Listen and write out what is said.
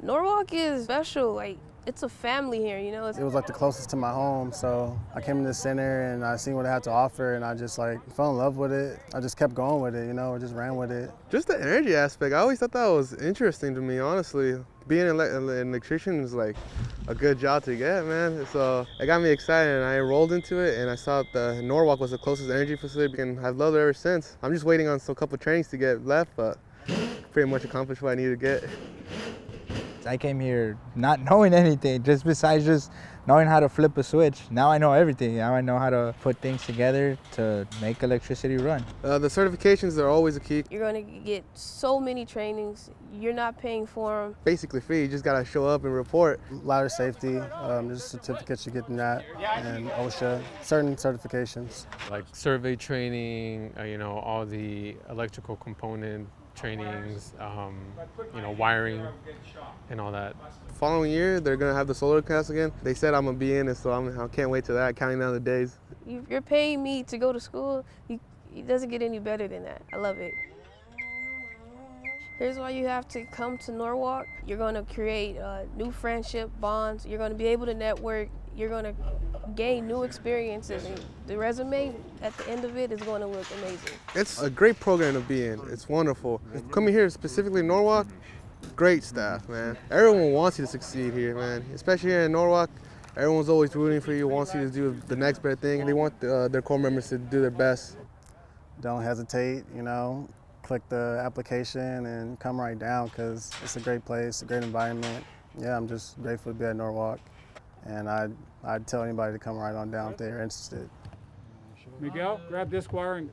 Norwalk is special. Like, it's a family here, you know? It was like the closest to my home, so I came to the center and I seen what it had to offer and I just like fell in love with it. I just kept going with it, you know, just ran with it. Just the energy aspect, I always thought that was interesting to me, honestly. Being an electrician is like a good job to get, man. So it got me excited and I enrolled into it and I saw the Norwalk was the closest energy facility and I've loved it ever since. I'm just waiting on some couple trainings to get left, but pretty much accomplished what I need to get. I came here not knowing anything, just besides just knowing how to flip a switch. Now I know everything. Now I know how to put things together to make electricity run. The certifications are always a key. You're gonna get so many trainings. You're not paying for them. Basically free, you just gotta show up and report. Ladder safety, there's certificates you get in that, and OSHA, certain certifications. Like survey training, all the electrical component trainings, wiring and all that. Following year, they're gonna have the solar class again. They said I'm gonna be in it, so I can't wait to that, counting down the days. You're paying me to go to school. It doesn't get any better than that. I love it. Here's why you have to come to Norwalk. You're gonna create new friendship bonds. You're gonna be able to network. You're gonna gain new experiences. And the resume at the end of it is gonna look amazing. It's a great program to be in. It's wonderful. Coming here specifically in Norwalk, great staff, man. Everyone wants you to succeed here, man. Especially here in Norwalk, everyone's always rooting for you, wants you to do the next better thing. They want their core members to do their best. Don't hesitate, click the application and come right down because it's a great place, a great environment. Yeah, I'm just grateful to be at Norwalk. And I'd tell anybody to come right on down if they're interested. Miguel, grab this wire and